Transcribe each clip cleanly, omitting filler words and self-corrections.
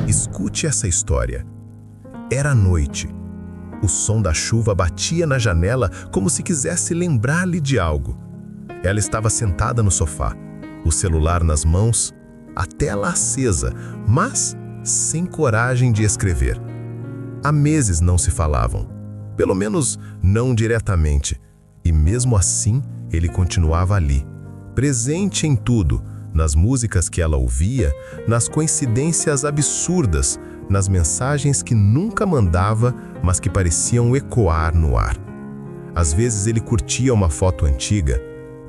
Escute essa história. Era noite. O som da chuva batia na janela como se quisesse lembrar-lhe de algo. Ela estava sentada no sofá, o celular nas mãos, a tela acesa, mas sem coragem de escrever. Há meses não se falavam, pelo menos não diretamente, e mesmo assim ele continuava ali, presente em tudo, nas músicas que ela ouvia, nas coincidências absurdas, nas mensagens que nunca mandava, mas que pareciam ecoar no ar. Às vezes ele curtia uma foto antiga,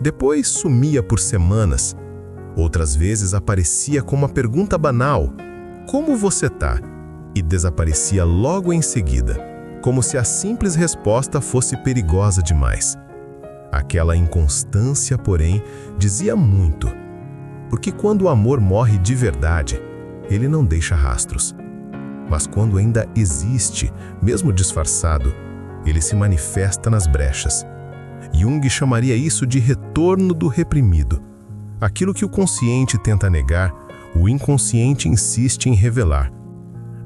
depois sumia por semanas. Outras vezes aparecia com uma pergunta banal: "Como você tá?" e desaparecia logo em seguida, como se a simples resposta fosse perigosa demais. Aquela inconstância, porém, dizia muito, porque quando o amor morre de verdade, ele não deixa rastros. Mas quando ainda existe, mesmo disfarçado, ele se manifesta nas brechas. Jung chamaria isso de retorno do reprimido. Aquilo que o consciente tenta negar, o inconsciente insiste em revelar.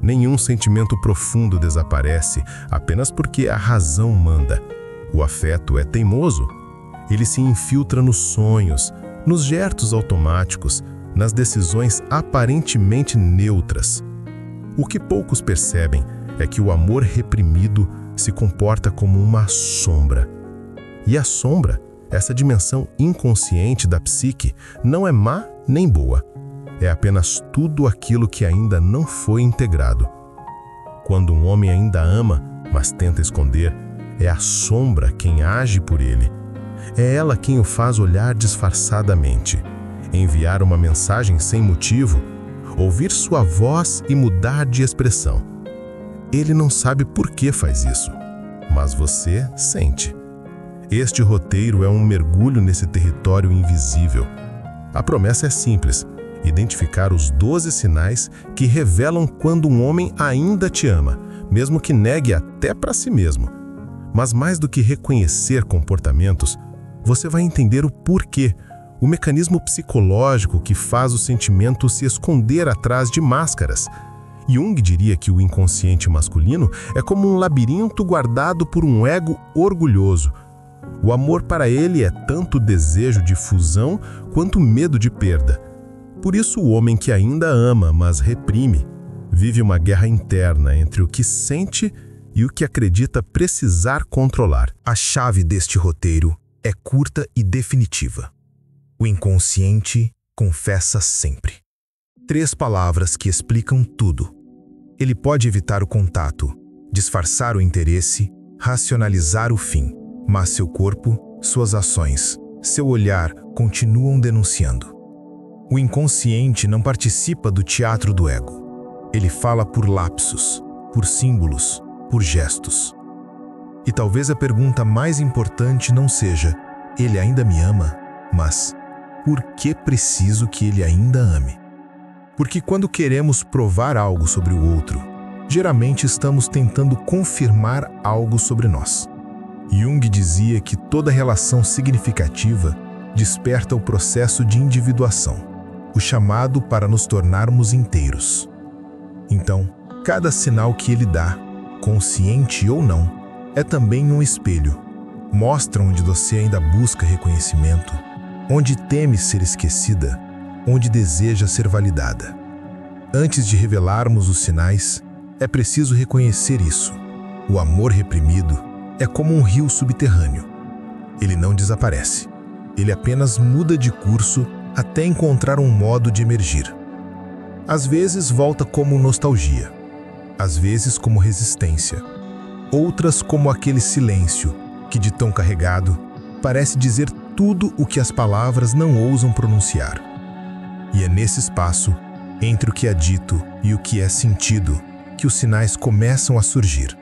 Nenhum sentimento profundo desaparece apenas porque a razão manda. O afeto é teimoso. Ele se infiltra nos sonhos, nos gestos automáticos, nas decisões aparentemente neutras. O que poucos percebem é que o amor reprimido se comporta como uma sombra. E a sombra, essa dimensão inconsciente da psique, não é má nem boa. É apenas tudo aquilo que ainda não foi integrado. Quando um homem ainda ama, mas tenta esconder, é a sombra quem age por ele. É ela quem o faz olhar disfarçadamente, enviar uma mensagem sem motivo, ouvir sua voz e mudar de expressão. Ele não sabe por que faz isso, mas você sente. Este roteiro é um mergulho nesse território invisível. A promessa é simples: identificar os 12 sinais que revelam quando um homem ainda te ama, mesmo que negue até para si mesmo. Mas mais do que reconhecer comportamentos, você vai entender o porquê, o mecanismo psicológico que faz o sentimento se esconder atrás de máscaras. Jung diria que o inconsciente masculino é como um labirinto guardado por um ego orgulhoso. O amor para ele é tanto desejo de fusão quanto medo de perda. Por isso o homem que ainda ama, mas reprime, vive uma guerra interna entre o que sente e o que acredita precisar controlar. A chave deste roteiro é curta e definitiva. O inconsciente confessa sempre. 3 palavras que explicam tudo. Ele pode evitar o contato, disfarçar o interesse, racionalizar o fim, mas seu corpo, suas ações, seu olhar continuam denunciando. O inconsciente não participa do teatro do ego. Ele fala por lapsos, por símbolos, por gestos. E talvez a pergunta mais importante não seja: ele ainda me ama? Mas por que preciso que ele ainda ame? Porque quando queremos provar algo sobre o outro, geralmente estamos tentando confirmar algo sobre nós. Jung dizia que toda relação significativa desperta o processo de individuação, o chamado para nos tornarmos inteiros. Então, cada sinal que ele dá, consciente ou não, é também um espelho. Mostra onde você ainda busca reconhecimento, onde teme ser esquecida, onde deseja ser validada. Antes de revelarmos os sinais, é preciso reconhecer isso. O amor reprimido é como um rio subterrâneo. Ele não desaparece. Ele apenas muda de curso até encontrar um modo de emergir. Às vezes volta como nostalgia, às vezes como resistência, outras como aquele silêncio que, de tão carregado, parece dizer tudo o que as palavras não ousam pronunciar. E é nesse espaço, entre o que é dito e o que é sentido, que os sinais começam a surgir.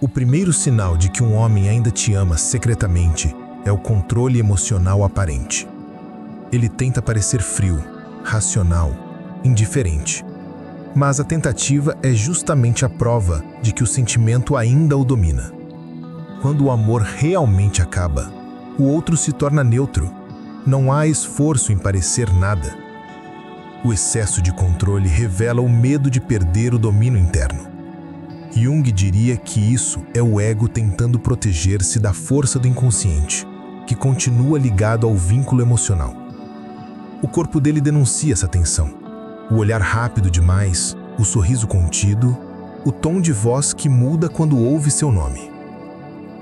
O primeiro sinal de que um homem ainda te ama secretamente é o controle emocional aparente. Ele tenta parecer frio, racional, indiferente. Mas a tentativa é justamente a prova de que o sentimento ainda o domina. Quando o amor realmente acaba, o outro se torna neutro. Não há esforço em parecer nada. O excesso de controle revela o medo de perder o domínio interno. Jung diria que isso é o ego tentando proteger-se da força do inconsciente, que continua ligado ao vínculo emocional. O corpo dele denuncia essa tensão. O olhar rápido demais, o sorriso contido, o tom de voz que muda quando ouve seu nome.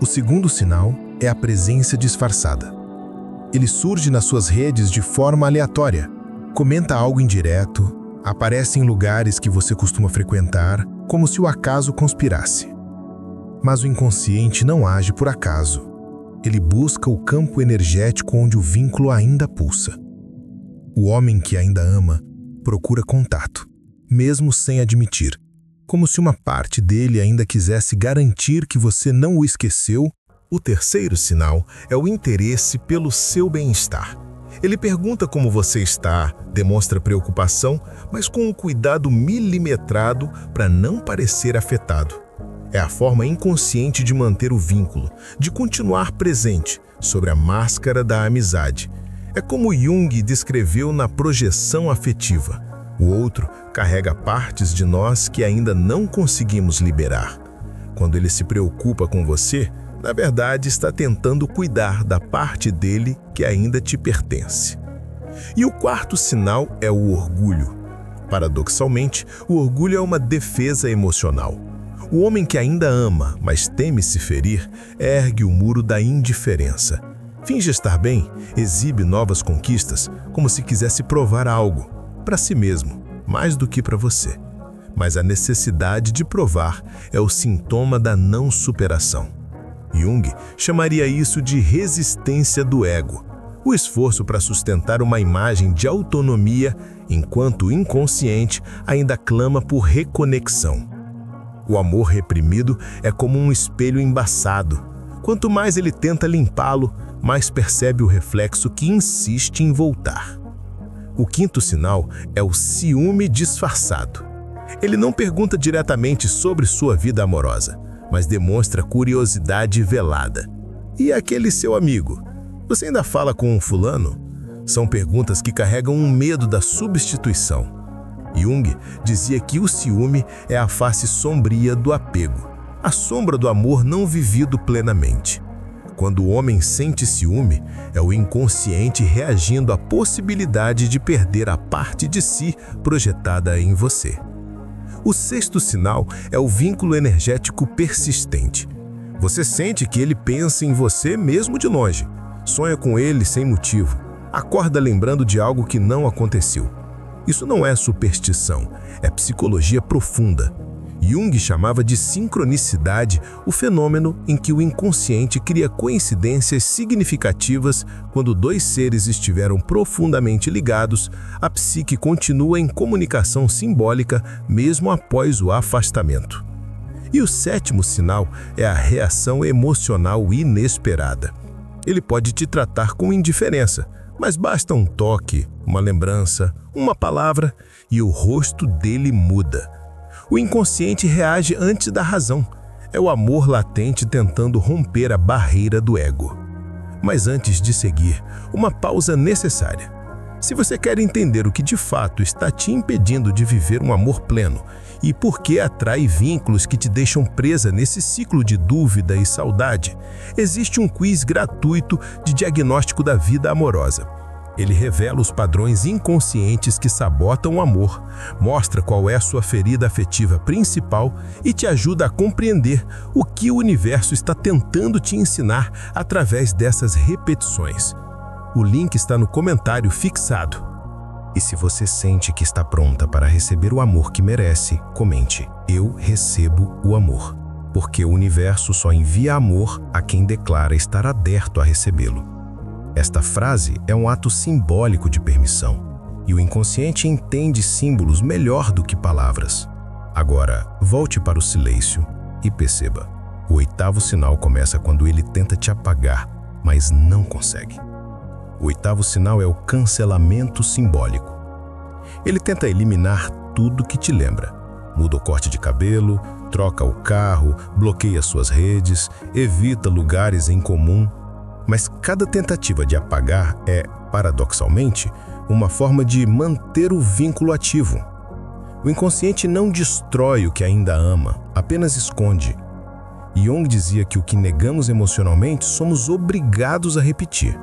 O segundo sinal é a presença disfarçada. Ele surge nas suas redes de forma aleatória, comenta algo indireto, aparece em lugares que você costuma frequentar, como se o acaso conspirasse. Mas o inconsciente não age por acaso. Ele busca o campo energético onde o vínculo ainda pulsa. O homem que ainda ama procura contato, mesmo sem admitir, como se uma parte dele ainda quisesse garantir que você não o esqueceu. O terceiro sinal é o interesse pelo seu bem-estar. Ele pergunta como você está, demonstra preocupação, mas com um cuidado milimetrado para não parecer afetado. É a forma inconsciente de manter o vínculo, de continuar presente, sobre a máscara da amizade. É como Jung descreveu na projeção afetiva. O outro carrega partes de nós que ainda não conseguimos liberar. Quando ele se preocupa com você, na verdade está tentando cuidar da parte dele que ainda te pertence. E o quarto sinal é o orgulho. Paradoxalmente, o orgulho é uma defesa emocional. O homem que ainda ama, mas teme se ferir, ergue o muro da indiferença. Finge estar bem, exibe novas conquistas, como se quisesse provar algo, para si mesmo, mais do que para você. Mas a necessidade de provar é o sintoma da não superação. Jung chamaria isso de resistência do ego, o esforço para sustentar uma imagem de autonomia enquanto o inconsciente ainda clama por reconexão. O amor reprimido é como um espelho embaçado. Quanto mais ele tenta limpá-lo, mais percebe o reflexo que insiste em voltar. O quinto sinal é o ciúme disfarçado. Ele não pergunta diretamente sobre sua vida amorosa, mas demonstra curiosidade velada. E aquele seu amigo? Você ainda fala com um fulano? São perguntas que carregam um medo da substituição. Jung dizia que o ciúme é a face sombria do apego, a sombra do amor não vivido plenamente. Quando o homem sente ciúme, é o inconsciente reagindo à possibilidade de perder a parte de si projetada em você. O sexto sinal é o vínculo energético persistente. Você sente que ele pensa em você mesmo de longe, sonha com ele sem motivo, acorda lembrando de algo que não aconteceu. Isso não é superstição, é psicologia profunda. Jung chamava de sincronicidade o fenômeno em que o inconsciente cria coincidências significativas quando dois seres estiveram profundamente ligados, a psique continua em comunicação simbólica mesmo após o afastamento. E o sétimo sinal é a reação emocional inesperada. Ele pode te tratar com indiferença, mas basta um toque, uma lembrança, uma palavra e o rosto dele muda. O inconsciente reage antes da razão. É o amor latente tentando romper a barreira do ego. Mas antes de seguir, uma pausa necessária. Se você quer entender o que de fato está te impedindo de viver um amor pleno e por que atrai vínculos que te deixam presa nesse ciclo de dúvida e saudade, existe um quiz gratuito de diagnóstico da vida amorosa. Ele revela os padrões inconscientes que sabotam o amor, mostra qual é a sua ferida afetiva principal e te ajuda a compreender o que o universo está tentando te ensinar através dessas repetições. O link está no comentário fixado. E se você sente que está pronta para receber o amor que merece, comente: eu recebo o amor. Porque o universo só envia amor a quem declara estar aberto a recebê-lo. Esta frase é um ato simbólico de permissão, e o inconsciente entende símbolos melhor do que palavras. Agora, volte para o silêncio e perceba. O oitavo sinal começa quando ele tenta te apagar, mas não consegue. O oitavo sinal é o cancelamento simbólico. Ele tenta eliminar tudo que te lembra. Muda o corte de cabelo, troca o carro, bloqueia suas redes, evita lugares em comum. Mas cada tentativa de apagar é paradoxalmente, uma forma de manter o vínculo ativo. O inconsciente não destrói o que ainda ama, apenas esconde. Jung dizia que o que negamos emocionalmente somos obrigados a repetir.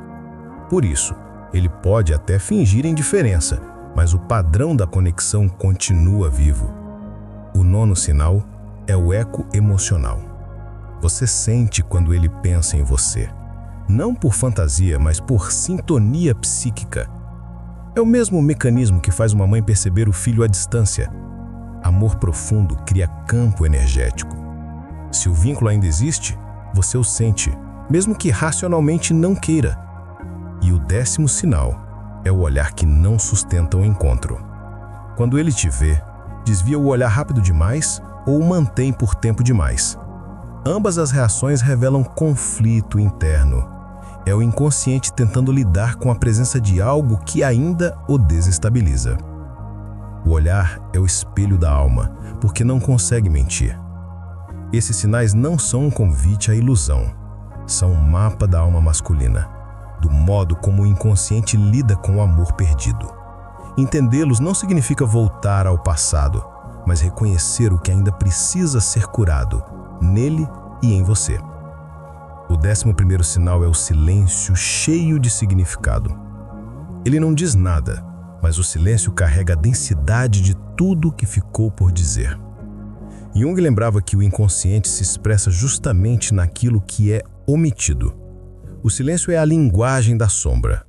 Por isso, ele pode até fingir indiferença, mas o padrão da conexão continua vivo. O nono sinal é o eco emocional. Você sente quando ele pensa em você. Não por fantasia, mas por sintonia psíquica. É o mesmo mecanismo que faz uma mãe perceber o filho à distância. Amor profundo cria campo energético. Se o vínculo ainda existe, você o sente, mesmo que racionalmente não queira. E o 10º sinal é o olhar que não sustenta o encontro. Quando ele te vê, desvia o olhar rápido demais ou o mantém por tempo demais. Ambas as reações revelam conflito interno. É o inconsciente tentando lidar com a presença de algo que ainda o desestabiliza. O olhar é o espelho da alma, porque não consegue mentir. Esses sinais não são um convite à ilusão. São um mapa da alma masculina, do modo como o inconsciente lida com o amor perdido. Entendê-los não significa voltar ao passado, mas reconhecer o que ainda precisa ser curado, nele e em você. O 11º sinal é o silêncio cheio de significado. Ele não diz nada, mas o silêncio carrega a densidade de tudo que ficou por dizer. Jung lembrava que o inconsciente se expressa justamente naquilo que é omitido. O silêncio é a linguagem da sombra.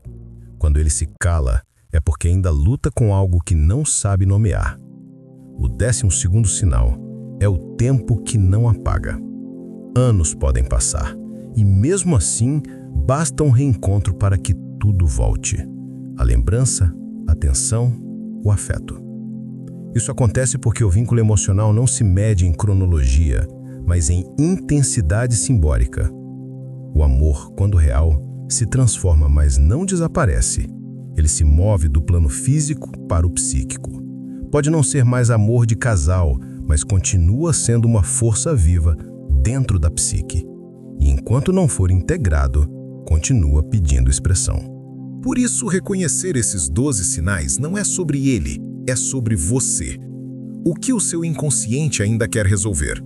Quando ele se cala, é porque ainda luta com algo que não sabe nomear. O 12º sinal é o tempo que não apaga. Anos podem passar, e mesmo assim, basta um reencontro para que tudo volte. A lembrança, a atenção, o afeto. Isso acontece porque o vínculo emocional não se mede em cronologia, mas em intensidade simbólica. O amor, quando real, se transforma, mas não desaparece. Ele se move do plano físico para o psíquico. Pode não ser mais amor de casal, mas continua sendo uma força viva dentro da psique. E enquanto não for integrado, continua pedindo expressão. Por isso, reconhecer esses 12 sinais não é sobre ele, é sobre você. O que o seu inconsciente ainda quer resolver?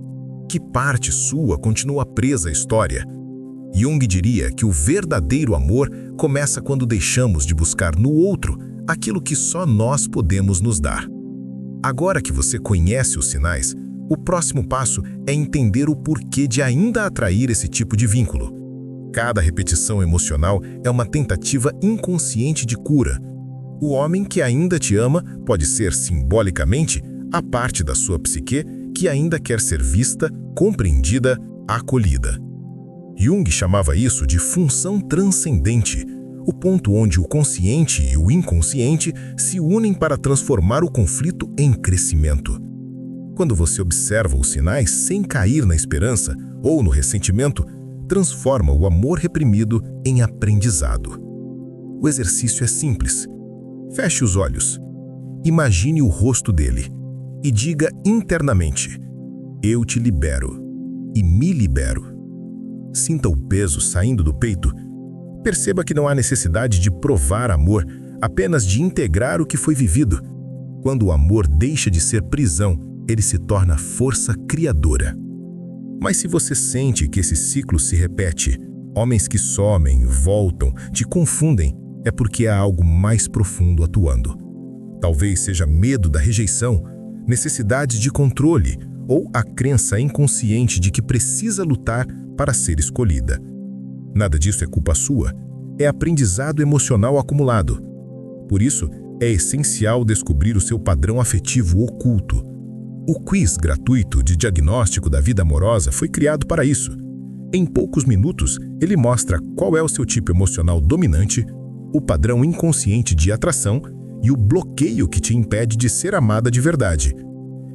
Que parte sua continua presa à história? Jung diria que o verdadeiro amor começa quando deixamos de buscar no outro aquilo que só nós podemos nos dar. Agora que você conhece os sinais, o próximo passo é entender o porquê de ainda atrair esse tipo de vínculo. Cada repetição emocional é uma tentativa inconsciente de cura. O homem que ainda te ama pode ser, simbolicamente, a parte da sua psique que ainda quer ser vista, compreendida, acolhida. Jung chamava isso de função transcendente, o ponto onde o consciente e o inconsciente se unem para transformar o conflito em crescimento. Quando você observa os sinais sem cair na esperança ou no ressentimento, transforma o amor reprimido em aprendizado. O exercício é simples. Feche os olhos. Imagine o rosto dele e diga internamente: eu te libero e me libero. Sinta o peso saindo do peito. Perceba que não há necessidade de provar amor, apenas de integrar o que foi vivido. Quando o amor deixa de ser prisão, ele se torna força criadora. Mas se você sente que esse ciclo se repete, homens que somem, voltam, te confundem, é porque há algo mais profundo atuando. Talvez seja medo da rejeição, necessidade de controle ou a crença inconsciente de que precisa lutar para ser escolhida. Nada disso é culpa sua, é aprendizado emocional acumulado. Por isso, é essencial descobrir o seu padrão afetivo oculto. O quiz gratuito de diagnóstico da vida amorosa foi criado para isso. Em poucos minutos, ele mostra qual é o seu tipo emocional dominante, o padrão inconsciente de atração e o bloqueio que te impede de ser amada de verdade.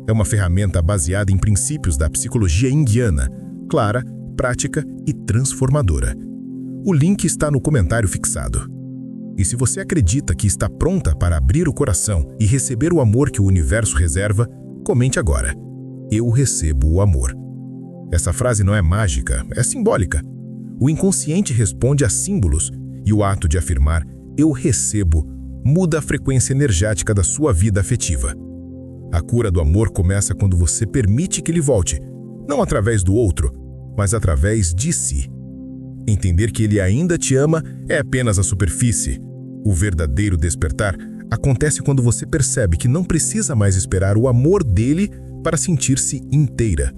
É uma ferramenta baseada em princípios da psicologia junguiana, clara, prática e transformadora. O link está no comentário fixado. E se você acredita que está pronta para abrir o coração e receber o amor que o universo reserva, comente agora: eu recebo o amor. Essa frase não é mágica, é simbólica. O inconsciente responde a símbolos e o ato de afirmar eu recebo muda a frequência energética da sua vida afetiva. A cura do amor começa quando você permite que ele volte, não através do outro, mas através de si. Entender que ele ainda te ama é apenas a superfície. O verdadeiro despertar acontece quando você percebe que não precisa mais esperar o amor dele para sentir-se inteira.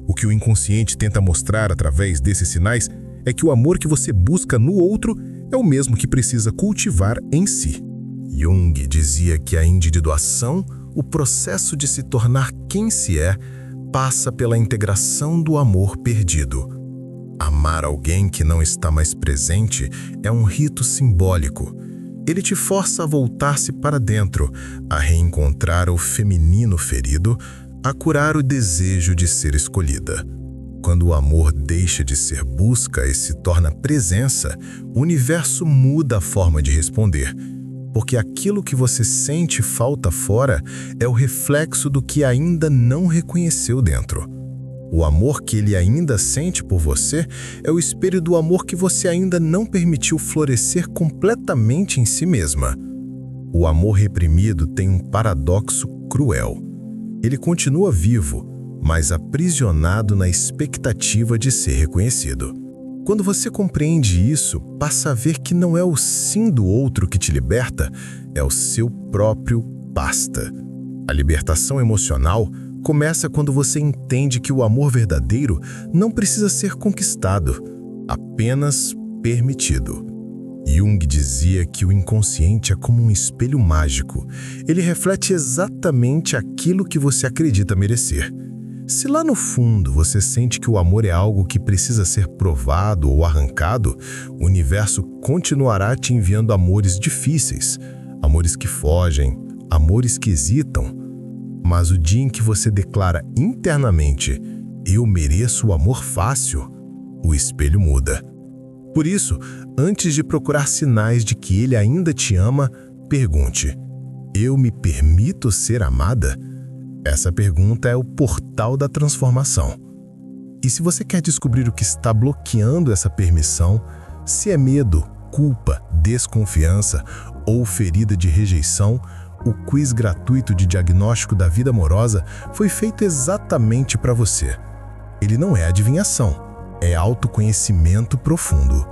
O que o inconsciente tenta mostrar através desses sinais é que o amor que você busca no outro é o mesmo que precisa cultivar em si. Jung dizia que a individuação, o processo de se tornar quem se é, passa pela integração do amor perdido. Amar alguém que não está mais presente é um rito simbólico. Ele te força a voltar-se para dentro, a reencontrar o feminino ferido, a curar o desejo de ser escolhida. Quando o amor deixa de ser busca e se torna presença, o universo muda a forma de responder, porque aquilo que você sente falta fora é o reflexo do que ainda não reconheceu dentro. O amor que ele ainda sente por você é o espelho do amor que você ainda não permitiu florescer completamente em si mesma. O amor reprimido tem um paradoxo cruel. Ele continua vivo, mas aprisionado na expectativa de ser reconhecido. Quando você compreende isso, passa a ver que não é o sim do outro que te liberta, é o seu próprio basta. A libertação emocional começa quando você entende que o amor verdadeiro não precisa ser conquistado, apenas permitido. Jung dizia que o inconsciente é como um espelho mágico. Ele reflete exatamente aquilo que você acredita merecer. Se lá no fundo você sente que o amor é algo que precisa ser provado ou arrancado, o universo continuará te enviando amores difíceis, amores que fogem, amores que hesitam. Mas o dia em que você declara internamente, eu mereço o amor fácil, o espelho muda. Por isso, antes de procurar sinais de que ele ainda te ama, pergunte, eu me permito ser amada? Essa pergunta é o portal da transformação. E se você quer descobrir o que está bloqueando essa permissão, se é medo, culpa, desconfiança ou ferida de rejeição, o quiz gratuito de diagnóstico da vida amorosa foi feito exatamente para você. Ele não é adivinhação, é autoconhecimento profundo.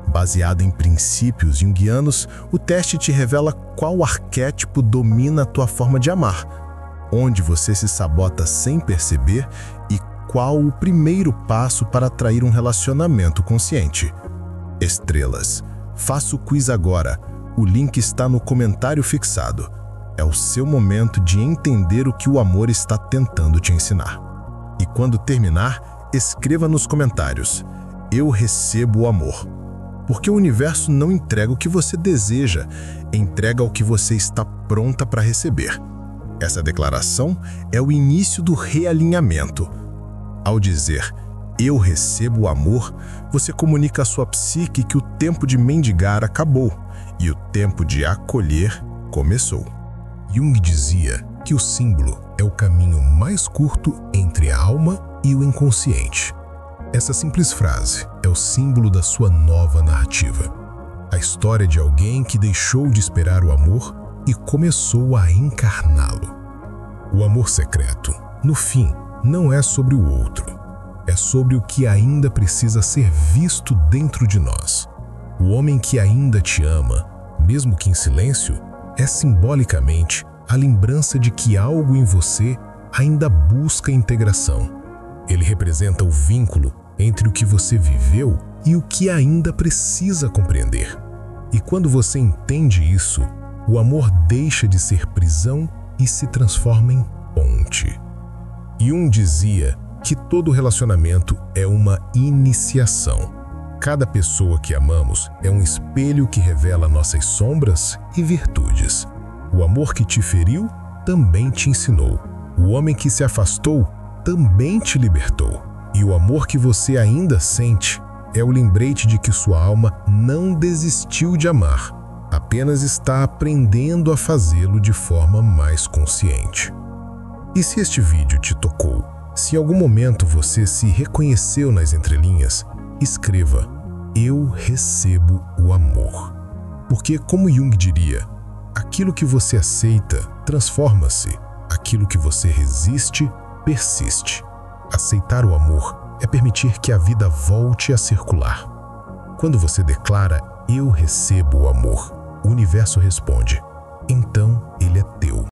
Baseado em princípios junguianos, o teste te revela qual arquétipo domina a tua forma de amar, onde você se sabota sem perceber e qual o primeiro passo para atrair um relacionamento consciente. Estrelas. Faça o quiz agora. O link está no comentário fixado. É o seu momento de entender o que o amor está tentando te ensinar. E quando terminar, escreva nos comentários: eu recebo o amor. Porque o universo não entrega o que você deseja, entrega o que você está pronta para receber. Essa declaração é o início do realinhamento. Ao dizer, eu recebo o amor, você comunica à sua psique que o tempo de mendigar acabou e o tempo de acolher começou. Jung dizia que o símbolo é o caminho mais curto entre a alma e o inconsciente. Essa simples frase é o símbolo da sua nova narrativa. A história de alguém que deixou de esperar o amor e começou a encarná-lo. O amor secreto, no fim, não é sobre o outro. É sobre o que ainda precisa ser visto dentro de nós. O homem que ainda te ama, mesmo que em silêncio, é simbolicamente a lembrança de que algo em você ainda busca integração. Ele representa o vínculo entre o que você viveu e o que ainda precisa compreender. E quando você entende isso, o amor deixa de ser prisão e se transforma em ponte. Jung dizia que todo relacionamento é uma iniciação. Cada pessoa que amamos é um espelho que revela nossas sombras e virtudes. O amor que te feriu também te ensinou. O homem que se afastou também te libertou. E o amor que você ainda sente é o lembrete de que sua alma não desistiu de amar, apenas está aprendendo a fazê-lo de forma mais consciente. E se este vídeo te tocou, se em algum momento você se reconheceu nas entrelinhas, escreva: eu recebo o amor. Porque, como Jung diria, aquilo que você aceita transforma-se, aquilo que você resiste persiste. Aceitar o amor é permitir que a vida volte a circular. Quando você declara, eu recebo o amor, o universo responde, então ele é teu.